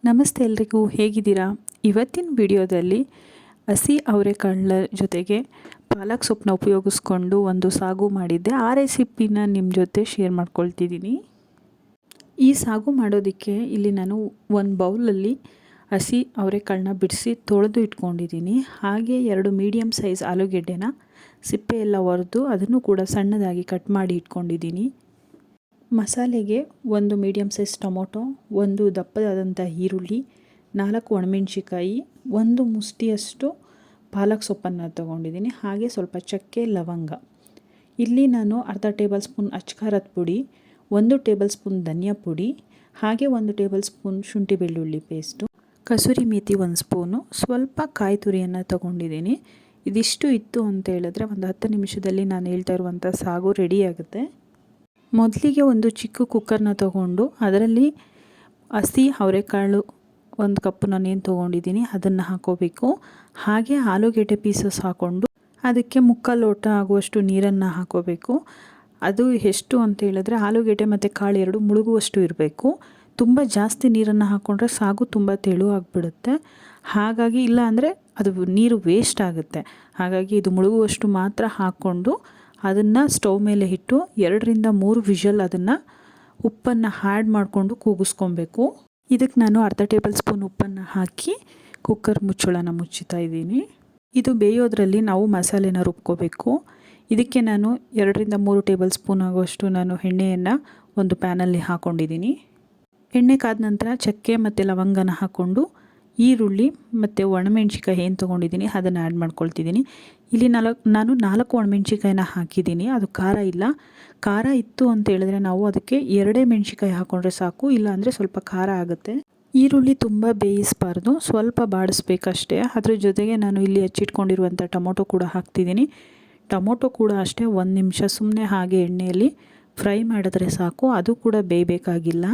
ನಮಸ್ತೆ ಎಲ್ರಿಗೂ, ಹೇಗಿದ್ದೀರಾ? ಇವತ್ತಿನ ವಿಡಿಯೋದಲ್ಲಿ ಹಸಿ ಅವರೆಕಾಳ ಜೊತೆಗೆ ಪಾಲಕ್ ಸೊಪ್ಪನ್ನ ಉಪಯೋಗಿಸ್ಕೊಂಡು ಒಂದು ಸಾಗು ಮಾಡಿದ್ದೆ. ಆ ರೆಸಿಪಿನ ನಿಮ್ಮ ಜೊತೆ ಶೇರ್ ಮಾಡ್ಕೊಳ್ತಿದ್ದೀನಿ. ಈ ಸಾಗು ಮಾಡೋದಕ್ಕೆ ಇಲ್ಲಿ ನಾನು ಒಂದು ಬೌಲಲ್ಲಿ ಹಸಿ ಅವರೆಕಾಳನ್ನ ಬಿಡಿಸಿ ತೊಳೆದು ಇಟ್ಕೊಂಡಿದ್ದೀನಿ. ಹಾಗೆ 2 ಮೀಡಿಯಮ್ ಸೈಜ್ ಆಲೂಗೆಡ್ಡೆನ ಸಿಪ್ಪೆ ಎಲ್ಲ ಒರೆದು ಅದನ್ನು ಕೂಡ ಸಣ್ಣದಾಗಿ ಕಟ್ ಮಾಡಿ ಇಟ್ಕೊಂಡಿದ್ದೀನಿ. ಮಸಾಲೆಗೆ 1 ಮೀಡಿಯಮ್ ಸೈಜ್ ಟೊಮೊಟೊ, 1 ದಪ್ಪದಾದಂಥ ಈರುಳ್ಳಿ, 4 ಒಣಮೆಣಸಿಕಾಯಿ, 1 ಮುಷ್ಟಿಯಷ್ಟು ಪಾಲಕ್ ಸೊಪ್ಪನ್ನು ತೊಗೊಂಡಿದ್ದೀನಿ. ಹಾಗೆ ಸ್ವಲ್ಪ ಚಕ್ಕೆ, ಲವಂಗ. ಇಲ್ಲಿ ನಾನು ಅರ್ಧ ಟೇಬಲ್ ಸ್ಪೂನ್ ಅಚ್ಕಾರದ ಪುಡಿ, 1 ಟೇಬಲ್ ಸ್ಪೂನ್ ಧನಿಯಾ ಪುಡಿ, ಹಾಗೆ 1 ಟೇಬಲ್ ಸ್ಪೂನ್ ಶುಂಠಿ ಬೆಳ್ಳುಳ್ಳಿ ಪೇಸ್ಟು, ಕಸೂರಿ ಮೇಥಿ 1 ಸ್ಪೂನು, ಸ್ವಲ್ಪ ಕಾಯಿ ತುರಿಯನ್ನು ತೊಗೊಂಡಿದ್ದೀನಿ. ಇದಿಷ್ಟು ಇತ್ತು ಅಂತ ಹೇಳಿದ್ರೆ ಒಂದು 10 ನಿಮಿಷದಲ್ಲಿ ನಾನು ಹೇಳ್ತಾ ಇರುವಂಥ ಸಾಗು ರೆಡಿ ಆಗುತ್ತೆ. ಮೊದಲಿಗೆ ಒಂದು ಚಿಕ್ಕ ಕುಕ್ಕರ್ನ ತೊಗೊಂಡು ಅದರಲ್ಲಿ ಹಸಿ ಅವರೆಕಾಳು 1 ಕಪ್ ನಾನೇನು ತೊಗೊಂಡಿದ್ದೀನಿ ಅದನ್ನು ಹಾಕೋಬೇಕು. ಹಾಗೆ ಆಲೂಗೆಡ್ಡೆ ಪೀಸಸ್ ಹಾಕ್ಕೊಂಡು ಅದಕ್ಕೆ 3/4 ಲೋಟ ಆಗುವಷ್ಟು ನೀರನ್ನು ಹಾಕೋಬೇಕು. ಅದು ಎಷ್ಟು ಅಂತ ಹೇಳಿದ್ರೆ ಆಲೂಗೆಡ್ಡೆ ಮತ್ತು ಕಾಳು 2 ಮುಳುಗುವಷ್ಟು ಇರಬೇಕು. ತುಂಬ ಜಾಸ್ತಿ ನೀರನ್ನು ಹಾಕ್ಕೊಂಡ್ರೆ ಸಾಗು ತುಂಬ ತೆಳು ಆಗಿಬಿಡುತ್ತೆ. ಹಾಗಾಗಿ ಇಲ್ಲ ಅಂದರೆ ಅದು ನೀರು ವೇಸ್ಟ್ ಆಗುತ್ತೆ. ಹಾಗಾಗಿ ಇದು ಮುಳುಗುವಷ್ಟು ಮಾತ್ರ ಹಾಕ್ಕೊಂಡು ಅದನ್ನು ಸ್ಟವ್ ಮೇಲೆ ಇಟ್ಟು 2 ರಿಂದ 3 ವಿಷಲ್ ಅದನ್ನು ಉಪ್ಪನ್ನು ಆ್ಯಡ್ ಮಾಡಿಕೊಂಡು ಕೂಗಿಸ್ಕೊಬೇಕು. ಇದಕ್ಕೆ ನಾನು ಅರ್ಧ ಟೇಬಲ್ ಸ್ಪೂನ್ ಉಪ್ಪನ್ನು ಹಾಕಿ ಕುಕ್ಕರ್ ಮುಚ್ಚಳನ ಮುಚ್ಚುತ್ತಾ ಇದ್ದೀನಿ. ಇದು ಬೇಯೋದ್ರಲ್ಲಿ ನಾವು ಮಸಾಲೆನ ರುಬ್ಕೋಬೇಕು. ಇದಕ್ಕೆ ನಾನು 2 ರಿಂದ 3 ಟೇಬಲ್ ಸ್ಪೂನ್ ಆಗುವಷ್ಟು ನಾನು ಎಣ್ಣೆಯನ್ನು ಒಂದು ಪ್ಯಾನಲ್ಲಿ ಹಾಕ್ಕೊಂಡಿದ್ದೀನಿ. ಎಣ್ಣೆ ಕಾದ ನಂತರ ಚಕ್ಕೆ ಮತ್ತು ಲವಂಗನ ಹಾಕ್ಕೊಂಡು ಈರುಳ್ಳಿ ಮತ್ತು ಒಣಮೆಣ್ಸಿಕಾಯಿ ಏನು ತೊಗೊಂಡಿದ್ದೀನಿ ಅದನ್ನು ಆ್ಯಡ್ ಮಾಡ್ಕೊಳ್ತಿದ್ದೀನಿ. ಇಲ್ಲಿ ನಾನು 4 ಒಣಮೆಣ್ಸಿಕಾಯಿನ ಹಾಕಿದ್ದೀನಿ. ಅದು ಖಾರ ಇಲ್ಲ. ಖಾರ ಇತ್ತು ಅಂತ ಹೇಳಿದ್ರೆ ನಾವು ಅದಕ್ಕೆ 2 ಮೆಣಸಿಕಾಯಿ ಹಾಕ್ಕೊಂಡ್ರೆ ಸಾಕು, ಇಲ್ಲ ಅಂದರೆ ಸ್ವಲ್ಪ ಖಾರ ಆಗುತ್ತೆ. ಈರುಳ್ಳಿ ತುಂಬ ಬೇಯಿಸಬಾರ್ದು, ಸ್ವಲ್ಪ ಬಾಡಿಸ್ಬೇಕಷ್ಟೇ. ಅದ್ರ ಜೊತೆಗೆ ನಾನು ಇಲ್ಲಿ ಹೆಚ್ಚಿಟ್ಕೊಂಡಿರುವಂಥ ಟೊಮೊಟೊ ಕೂಡ ಹಾಕ್ತಿದ್ದೀನಿ. ಟೊಮೊಟೊ ಕೂಡ ಅಷ್ಟೇ 1 ನಿಮಿಷ ಸುಮ್ಮನೆ ಹಾಗೆ ಎಣ್ಣೆಯಲ್ಲಿ ಫ್ರೈ ಮಾಡಿದ್ರೆ ಸಾಕು, ಅದು ಕೂಡ ಬೇಯಬೇಕಾಗಿಲ್ಲ.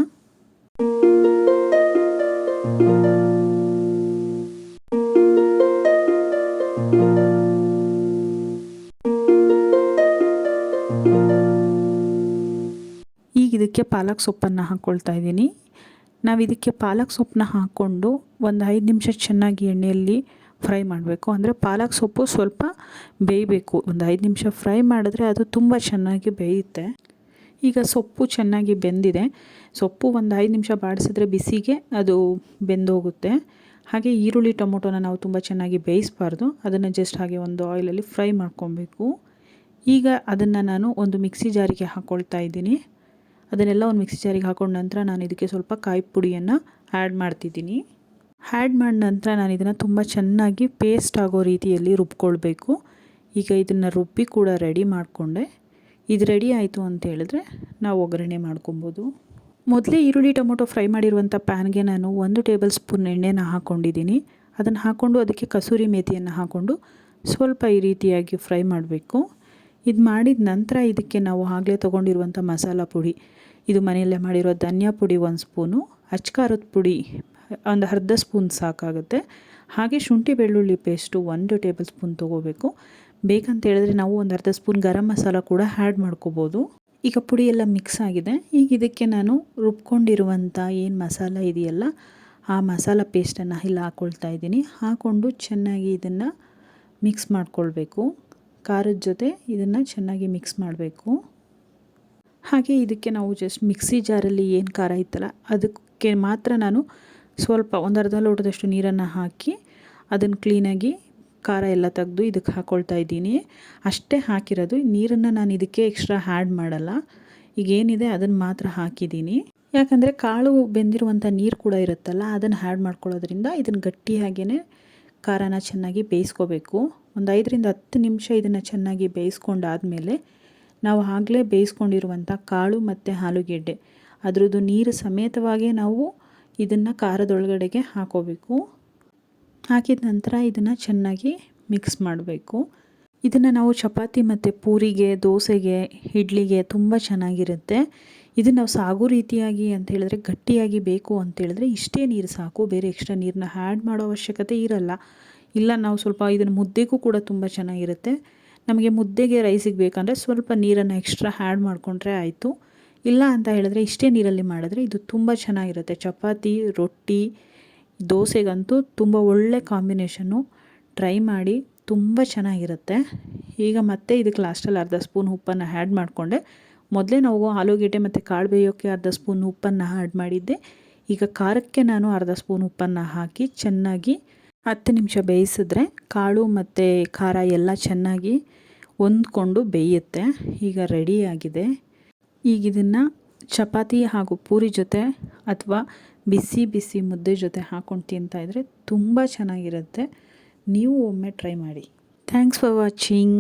ಈಗ ಇದಕ್ಕೆ ಪಾಲಕ್ ಸೊಪ್ಪನ್ನು ಹಾಕ್ಕೊಳ್ತಾ ಇದ್ದೀನಿ. ನಾವು ಇದಕ್ಕೆ ಪಾಲಕ್ ಸೊಪ್ಪನ್ನ ಹಾಕ್ಕೊಂಡು ಒಂದು 5 ನಿಮಿಷ ಚೆನ್ನಾಗಿ ಎಣ್ಣೆಯಲ್ಲಿ ಫ್ರೈ ಮಾಡಬೇಕು. ಅಂದರೆ ಪಾಲಕ್ ಸೊಪ್ಪು ಸ್ವಲ್ಪ ಬೇಯಬೇಕು. ಒಂದು 5 ನಿಮಿಷ ಫ್ರೈ ಮಾಡಿದ್ರೆ ಅದು ತುಂಬ ಚೆನ್ನಾಗಿ ಬೇಯುತ್ತೆ. ಈಗ ಸೊಪ್ಪು ಚೆನ್ನಾಗಿ ಬೆಂದಿದೆ. ಸೊಪ್ಪು ಒಂದು 5 ನಿಮಿಷ ಬಾಡಿಸಿದ್ರೆ ಬಿಸಿಗೆ ಅದು ಬೆಂದೋಗುತ್ತೆ. ಹಾಗೆ ಈರುಳ್ಳಿ ಟೊಮೊಟೊನ ನಾವು ತುಂಬ ಚೆನ್ನಾಗಿ ಬೇಯಿಸಬಾರ್ದು, ಅದನ್ನು ಜಸ್ಟ್ ಹಾಗೆ ಒಂದು ಆಯಿಲಲ್ಲಿ ಫ್ರೈ ಮಾಡ್ಕೊಬೇಕು. ಈಗ ಅದನ್ನು ನಾನು ಒಂದು ಮಿಕ್ಸಿ ಜಾರಿಗೆ ಹಾಕ್ಕೊಳ್ತಾ ಇದ್ದೀನಿ. ಅದನ್ನೆಲ್ಲ ಒಂದು ಮಿಕ್ಸಿ ಜಾರಿಗೆ ಹಾಕೊಂಡ ನಂತರ ನಾನು ಇದಕ್ಕೆ ಸ್ವಲ್ಪ ಕಾಯಿ ಪುಡಿಯನ್ನು ಆ್ಯಡ್ ಮಾಡ್ತಿದ್ದೀನಿ. ಆ್ಯಡ್ ಮಾಡಿದ ನಂತರ ನಾನು ಇದನ್ನು ತುಂಬ ಚೆನ್ನಾಗಿ ಪೇಸ್ಟ್ ಆಗೋ ರೀತಿಯಲ್ಲಿ ರುಬ್ಕೊಳ್ಬೇಕು. ಈಗ ಇದನ್ನು ರುಬ್ಬಿ ಕೂಡ ರೆಡಿ ಮಾಡಿಕೊಂಡೆ. ಇದು ರೆಡಿ ಆಯಿತು ಅಂತ ಹೇಳಿದ್ರೆ ನಾವು ಒಗ್ಗರಣೆ ಮಾಡ್ಕೊಬೋದು. ಮೊದಲೇ ಈರುಳ್ಳಿ ಟೊಮೊಟೊ ಫ್ರೈ ಮಾಡಿರುವಂಥ ಪ್ಯಾನ್ಗೆ ನಾನು 1 ಟೇಬಲ್ ಸ್ಪೂನ್ ಎಣ್ಣೆನ ಹಾಕ್ಕೊಂಡಿದ್ದೀನಿ. ಅದನ್ನು ಹಾಕ್ಕೊಂಡು ಅದಕ್ಕೆ ಕಸೂರಿ ಮೇಥಿಯನ್ನು ಹಾಕ್ಕೊಂಡು ಸ್ವಲ್ಪ ಈ ರೀತಿಯಾಗಿ ಫ್ರೈ ಮಾಡಬೇಕು. ಇದು ಮಾಡಿದ ನಂತರ ಇದಕ್ಕೆ ನಾವು ಆಗಲೇ ತೊಗೊಂಡಿರುವಂಥ ಮಸಾಲ ಪುಡಿ, ಇದು ಮನೆಯಲ್ಲೇ ಮಾಡಿರೋ ಧನಿಯಾ ಪುಡಿ 1 ಸ್ಪೂನು, ಅಚ್ಕಾರದ ಪುಡಿ ಒಂದು ಅರ್ಧ ಸ್ಪೂನ್ ಸಾಕಾಗುತ್ತೆ. ಹಾಗೆ ಶುಂಠಿ ಬೆಳ್ಳುಳ್ಳಿ ಪೇಸ್ಟು 1 ಟೇಬಲ್ ಸ್ಪೂನ್ ತೊಗೋಬೇಕು. ಬೇಕಂತ ಹೇಳಿದ್ರೆ ನಾವು ಒಂದು ಅರ್ಧ ಸ್ಪೂನ್ ಗರಂ ಮಸಾಲ ಕೂಡ ಆ್ಯಡ್ ಮಾಡ್ಕೋಬೋದು. ಈಗ ಪುಡಿ ಎಲ್ಲ ಮಿಕ್ಸ್ ಆಗಿದೆ. ಈಗ ಇದಕ್ಕೆ ನಾನು ರುಬ್ಕೊಂಡಿರುವಂಥ ಏನು ಮಸಾಲ ಇದೆಯಲ್ಲ ಆ ಮಸಾಲ ಪೇಸ್ಟನ್ನು ಇಲ್ಲಿ ಹಾಕ್ಕೊಳ್ತಾ ಇದ್ದೀನಿ. ಹಾಕ್ಕೊಂಡು ಚೆನ್ನಾಗಿ ಇದನ್ನು ಮಿಕ್ಸ್ ಮಾಡ್ಕೊಳ್ಬೇಕು. ಖಾರದ ಜೊತೆ ಇದನ್ನು ಚೆನ್ನಾಗಿ ಮಿಕ್ಸ್ ಮಾಡಬೇಕು. ಹಾಗೆ ಇದಕ್ಕೆ ನಾವು ಜಸ್ಟ್ ಮಿಕ್ಸಿ ಜಾರಲ್ಲಿ ಏನು ಖಾರ ಇತ್ತಲ್ಲ ಅದಕ್ಕೆ ಮಾತ್ರ ನಾನು ಸ್ವಲ್ಪ ಒಂದು ಅರ್ಧ ಲೋಟದಷ್ಟು ನೀರನ್ನು ಹಾಕಿ ಅದನ್ನು ಕ್ಲೀನಾಗಿ ಖಾರ ಎಲ್ಲ ತೆಗೆದು ಇದಕ್ಕೆ ಹಾಕ್ಕೊಳ್ತಾ ಇದ್ದೀನಿ. ಅಷ್ಟೇ ಹಾಕಿರೋದು, ನೀರನ್ನು ನಾನು ಇದಕ್ಕೆ ಎಕ್ಸ್ಟ್ರಾ ಆ್ಯಡ್ ಮಾಡಲ್ಲ. ಈಗ ಏನಿದೆ ಅದನ್ನು ಮಾತ್ರ ಹಾಕಿದ್ದೀನಿ. ಯಾಕಂದರೆ ಕಾಳು ಬೆಂದಿರುವಂಥ ನೀರು ಕೂಡ ಇರುತ್ತಲ್ಲ ಅದನ್ನು ಆ್ಯಡ್ ಮಾಡ್ಕೊಳ್ಳೋದ್ರಿಂದ ಇದನ್ನು ಗಟ್ಟಿಯಾಗೇ ಖಾರನ ಚೆನ್ನಾಗಿ ಬೇಯಿಸ್ಕೋಬೇಕು. ಒಂದು 5 ರಿಂದ 10 ನಿಮಿಷ ಇದನ್ನು ಚೆನ್ನಾಗಿ ಬೇಯಿಸ್ಕೊಂಡಾದಮೇಲೆ ನಾವು ಆಗಲೇ ಬೇಯಿಸ್ಕೊಂಡಿರುವಂಥ ಕಾಳು ಮತ್ತು ಆಲೂಗೆಡ್ಡೆ ಅದರದ್ದು ನೀರು ಸಮೇತವಾಗೇ ನಾವು ಇದನ್ನು ಖಾರದೊಳಗಡೆಗೆ ಹಾಕೋಬೇಕು. ಹಾಕಿದ ನಂತರ ಇದನ್ನು ಚೆನ್ನಾಗಿ ಮಿಕ್ಸ್ ಮಾಡಬೇಕು. ಇದನ್ನು ನಾವು ಚಪಾತಿ ಮತ್ತು ಪೂರಿಗೆ, ದೋಸೆಗೆ, ಇಡ್ಲಿಗೆ ತುಂಬ ಚೆನ್ನಾಗಿರುತ್ತೆ. ಇದನ್ನು ನಾವು ಸಾಗು ರೀತಿಯಾಗಿ ಅಂತ ಹೇಳಿದ್ರೆ ಗಟ್ಟಿಯಾಗಿ ಬೇಕು ಅಂತ ಹೇಳಿದ್ರೆ ಇಷ್ಟೇ ನೀರು ಸಾಕು, ಬೇರೆ ಎಕ್ಸ್ಟ್ರಾ ನೀರನ್ನ ಆ್ಯಡ್ ಮಾಡೋ ಅವಶ್ಯಕತೆ ಇರಲ್ಲ. ಇಲ್ಲ ನಾವು ಸ್ವಲ್ಪ ಇದನ್ನು ಮುದ್ದೆಗೂ ಕೂಡ ತುಂಬ ಚೆನ್ನಾಗಿರುತ್ತೆ. ನಮಗೆ ಮುದ್ದೆಗೆ ರೈಸಿಗೆ ಬೇಕಂದರೆ ಸ್ವಲ್ಪ ನೀರನ್ನು ಎಕ್ಸ್ಟ್ರಾ ಆ್ಯಡ್ ಮಾಡಿಕೊಂಡ್ರೆ ಆಯಿತು. ಇಲ್ಲ ಅಂತ ಹೇಳಿದ್ರೆ ಇಷ್ಟೇ ನೀರಲ್ಲಿ ಮಾಡಿದ್ರೆ ಇದು ತುಂಬ ಚೆನ್ನಾಗಿರುತ್ತೆ. ಚಪಾತಿ, ರೊಟ್ಟಿ ದೋಸೆಗಂತೂ ತುಂಬ ಒಳ್ಳೆ ಕಾಂಬಿನೇಷನ್ನು. ಟ್ರೈ ಮಾಡಿ, ತುಂಬ ಚೆನ್ನಾಗಿರುತ್ತೆ. ಈಗ ಮತ್ತೆ ಇದಕ್ಕೆ ಲಾಸ್ಟಲ್ಲಿ ಅರ್ಧ ಸ್ಪೂನ್ ಉಪ್ಪನ್ನು ಆ್ಯಡ್ ಮಾಡಿಕೊಂಡೆ. ಮೊದಲೇ ನಾವು ಆಲೂಗೆಡ್ಡೆ ಮತ್ತು ಕಾಳು ಬೇಯೋಕ್ಕೆ ಅರ್ಧ ಸ್ಪೂನ್ ಉಪ್ಪನ್ನು ಆ್ಯಡ್ ಮಾಡಿದ್ದೆ. ಈಗ ಖಾರಕ್ಕೆ ನಾನು ಅರ್ಧ ಸ್ಪೂನ್ ಉಪ್ಪನ್ನು ಹಾಕಿ ಚೆನ್ನಾಗಿ 10 ನಿಮಿಷ ಬೇಯಿಸಿದ್ರೆ ಕಾಳು ಮತ್ತು ಖಾರ ಎಲ್ಲ ಚೆನ್ನಾಗಿ ಹೊಂದ್ಕೊಂಡು ಬೇಯುತ್ತೆ. ಈಗ ರೆಡಿಯಾಗಿದೆ. ಈಗ ಇದನ್ನು ಚಪಾತಿ ಹಾಗೂ ಪೂರಿ ಜೊತೆ ಅಥವಾ ಬಿಸಿ ಬಿಸಿ ಮುದ್ದೆ ಜೊತೆ ಹಾಕ್ಕೊಂಡು ತಿಂತಾಯಿದ್ರೆ ತುಂಬ ಚೆನ್ನಾಗಿರುತ್ತೆ. ನೀವು ಒಮ್ಮೆ ಟ್ರೈ ಮಾಡಿ. Thanks for watching.